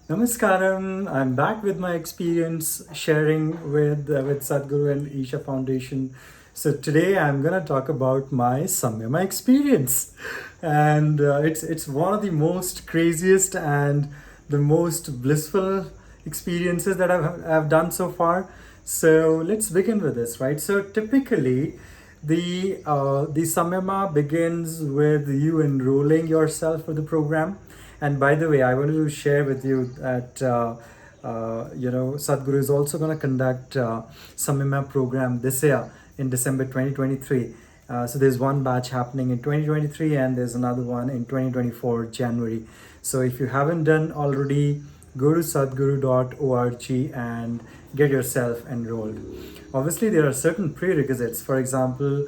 Namaskaram. I'm back with my experience sharing with Sadhguru and Isha Foundation. So today I'm gonna talk about my Samyama experience, and it's one of the most craziest and the most blissful experiences that I've done so far. So let's begin with this, right? So typically, the Samyama begins with you enrolling yourself for the program. And by the way, I wanted to share with you that Sadhguru is also going to conduct Samyama program this year in December 2023. So there's one batch happening in 2023 and there's another one in 2024 January. So if you haven't done already, go to sadhguru.org and get yourself enrolled. Obviously, there are certain prerequisites. For example,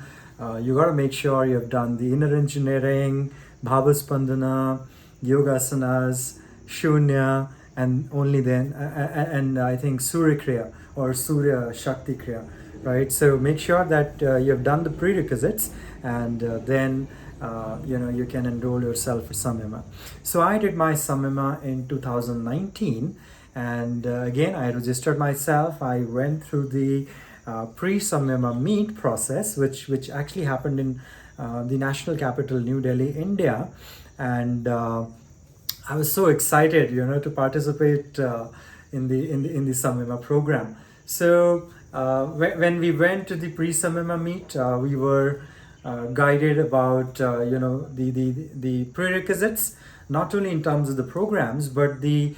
you got to make sure you have done the inner engineering, Bhavaspandana, yoga asanas, shunya, and only then, and I think Surya Kriya or Surya Shakti Kriya, right? So make sure that you have done the prerequisites, and then you can enroll yourself for Samyama. So I did my Samyama in 2019, and again I registered myself. I went through the pre-Samyama meet process, which actually happened in the national capital, New Delhi, India, and I was so excited, to participate in the Samyama program. So when we went to the pre-Samyama meet, we were guided about the prerequisites, not only in terms of the programs but the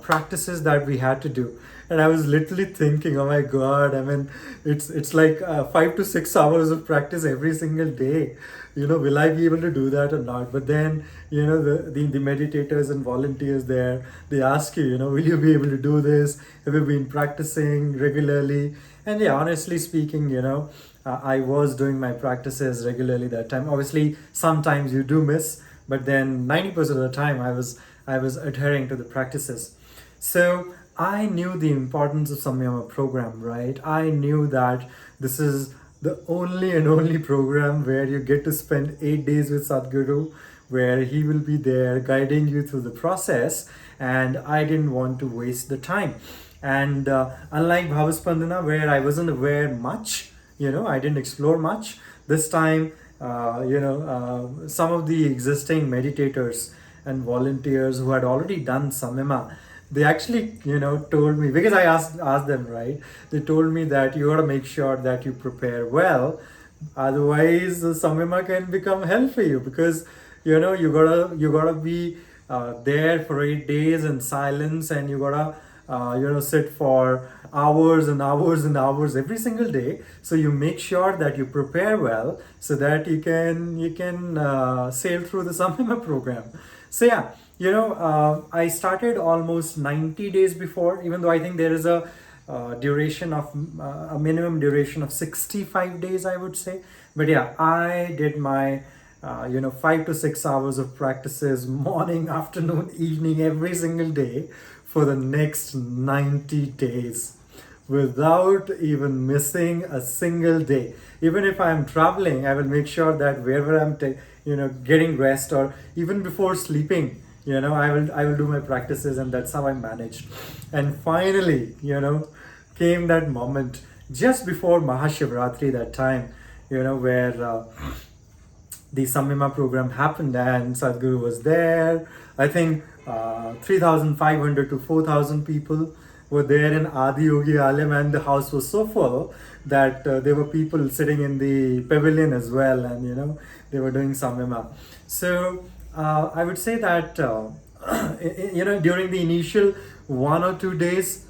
practices that we had to do. And I was literally thinking, oh my god, I mean, it's like 5 to 6 hours of practice every single day. Will I be able to do that or not? But then, the meditators and volunteers there, they ask you, will you be able to do this? Have you been practicing regularly? And yeah, honestly speaking, I was doing my practices regularly that time. Obviously, sometimes you do miss, but then 90% of the time I was adhering to the practices. So I knew the importance of Samyama program, right? I knew that this is the only and only program where you get to spend 8 days with Sadhguru, where he will be there guiding you through the process. And I didn't want to waste the time. And unlike Bhavaspandana, where I wasn't aware much, I didn't explore much. This time, some of the existing meditators and volunteers who had already done Samyama, they actually, told me, because I asked them, right? They told me that you got to make sure that you prepare well, otherwise the Samyama can become hell for you, because you gotta be there for 8 days in silence, and you gotta sit for hours and hours and hours every single day. So you make sure that you prepare well so that you can sail through the Samyama program. So yeah, I started almost 90 days before, even though I think there is a minimum duration of 65 days, I would say. But yeah, I did my 5 to 6 hours of practices morning, afternoon, evening, every single day for the next 90 days without even missing a single day. Even if I'm traveling, I will make sure that wherever I'm getting rest, or even before sleeping, I will do my practices, and that's how I managed. And finally, came that moment just before Mahashivratri, that time, where the Samyama program happened and Sadhguru was there. I think 3,500 to 4,000 people were there in Adi Yogi Alam, and the house was so full that there were people sitting in the pavilion as well, and they were doing Samyama. So I would say that during the initial 1 or 2 days,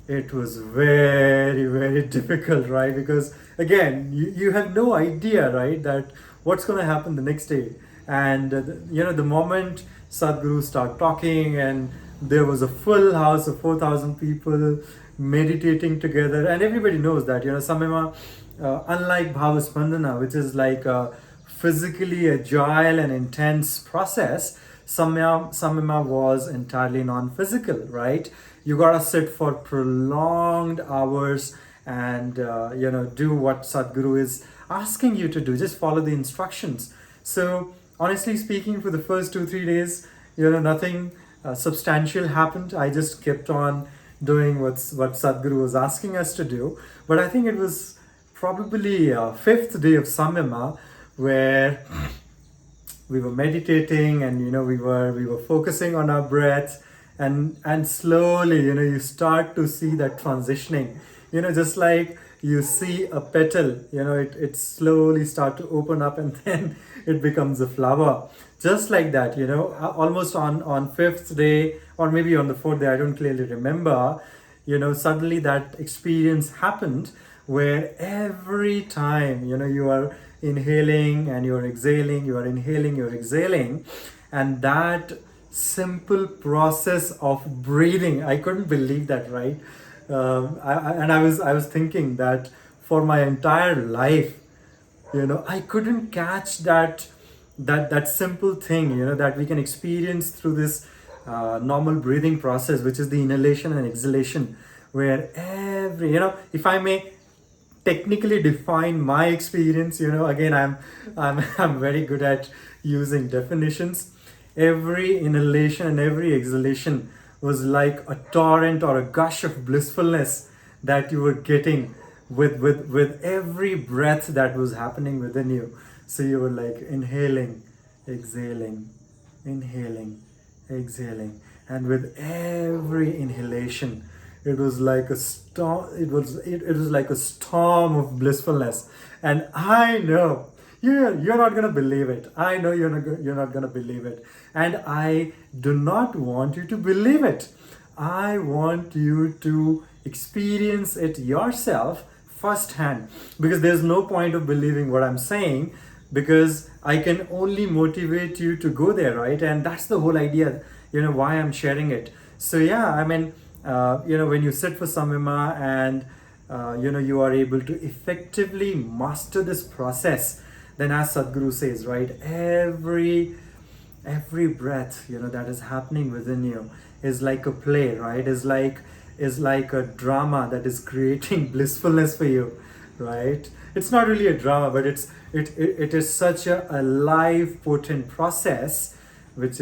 it was very, very difficult, right? Because again, you have no idea, right, that what's going to happen the next day. And the moment Sadhguru started talking, and there was a full house of 4,000 people meditating together, and everybody knows that Samyama, unlike Bhavaspandana, which is like a physically agile and intense process, Samyama was entirely non-physical, right? You gotta sit for prolonged hours and do what Sadhguru is asking you to do. Just follow the instructions. So honestly speaking, for the first 2 3 days, nothing substantial happened. I just kept on doing what Sadhguru was asking us to do. But I think it was probably fifth day of Samyama where we were meditating, and we were focusing on our breath, and slowly, you start to see that transitioning, just like you see a petal, it slowly start to open up, and then it becomes a flower, just like that, almost on fifth day, or maybe on the fourth day, I don't clearly remember, suddenly that experience happened where every time, you are inhaling and you're exhaling, you are inhaling, you're exhaling, and that simple process of breathing, I couldn't believe that, right? I was thinking that for my entire life, I couldn't catch that simple thing, that we can experience through this normal breathing process, which is the inhalation and exhalation, where every, if I may technically define my experience, again, I'm very good at using definitions. Every inhalation and every exhalation was like a torrent or a gush of blissfulness that you were getting with every breath that was happening within you. So you were like inhaling, exhaling, inhaling, exhaling, and with every inhalation, it was like a storm. It was like a storm of blissfulness, and I know you're not gonna believe it. I know you're not gonna believe it, and I do not want you to believe it. I want you to experience it yourself firsthand, because there's no point of believing what I'm saying, because I can only motivate you to go there, right? And that's the whole idea, why I'm sharing it. So yeah, I mean, when you sit for Samyama, and you are able to effectively master this process, then as Sadhguru says, right, every breath, that is happening within you is like a play, right? Is like a drama that is creating blissfulness for you, right? It's not really a drama, but it is such a alive, potent process, which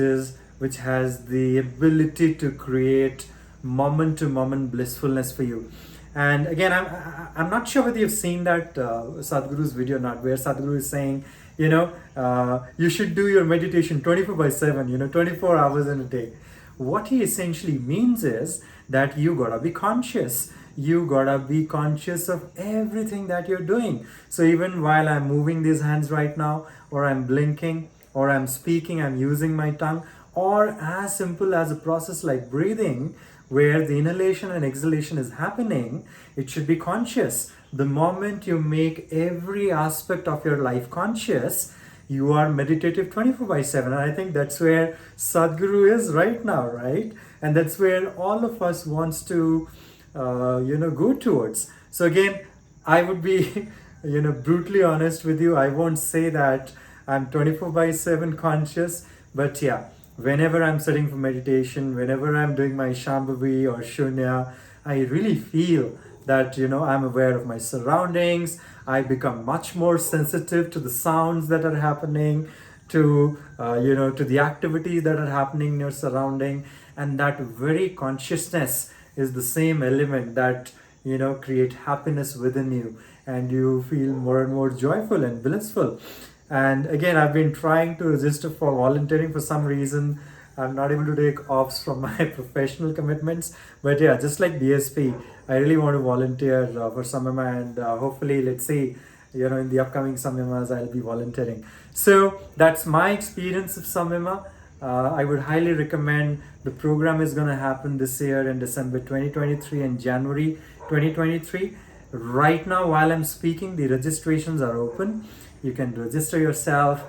has the ability to create moment to moment blissfulness for you. And again, I'm not sure whether you've seen that Sadhguru's video or not, where Sadhguru is saying, you should do your meditation 24/7, 24 hours in a day. What he essentially means is that you gotta be conscious. You gotta be conscious of everything that you're doing. So even while I'm moving these hands right now, or I'm blinking, or I'm speaking, I'm using my tongue, or as simple as a process like breathing, where the inhalation and exhalation is happening, it should be conscious. The moment you make every aspect of your life conscious, you are meditative 24/7. And I think that's where Sadhguru is right now, right? And that's where all of us wants to, go towards. So again, I would be, brutally honest with you. I won't say that I'm 24/7 conscious, but yeah, whenever I'm sitting for meditation, whenever I'm doing my Shambhavi or Shunya, I really feel that, I'm aware of my surroundings. I become much more sensitive to the sounds that are happening, to, to the activities that are happening in your surrounding. And that very consciousness is the same element that, create happiness within you. And you feel more and more joyful and blissful. And again, I've been trying to register for volunteering. For some reason, I'm not able to take offs from my professional commitments. But yeah, just like DSP, I really want to volunteer for Samyama, and hopefully, let's see, in the upcoming Samyamas, I'll be volunteering. So that's my experience of Samyama. I would highly recommend. The program is going to happen this year in December 2023 and January 2023. Right now, while I'm speaking, the registrations are open. You can register yourself.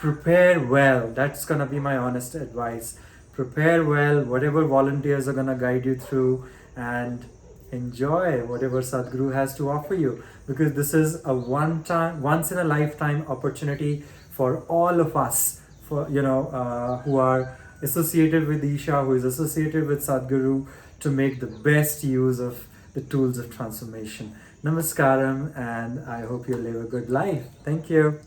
Prepare well. That's going to be my honest advice. Prepare well, whatever volunteers are going to guide you through, and enjoy whatever Sadhguru has to offer you, because this is a once in a lifetime opportunity for all of us, for who are associated with Isha, who is associated with Sadhguru, to make the best use of the tools of transformation. Namaskaram, and I hope you live a good life. Thank you.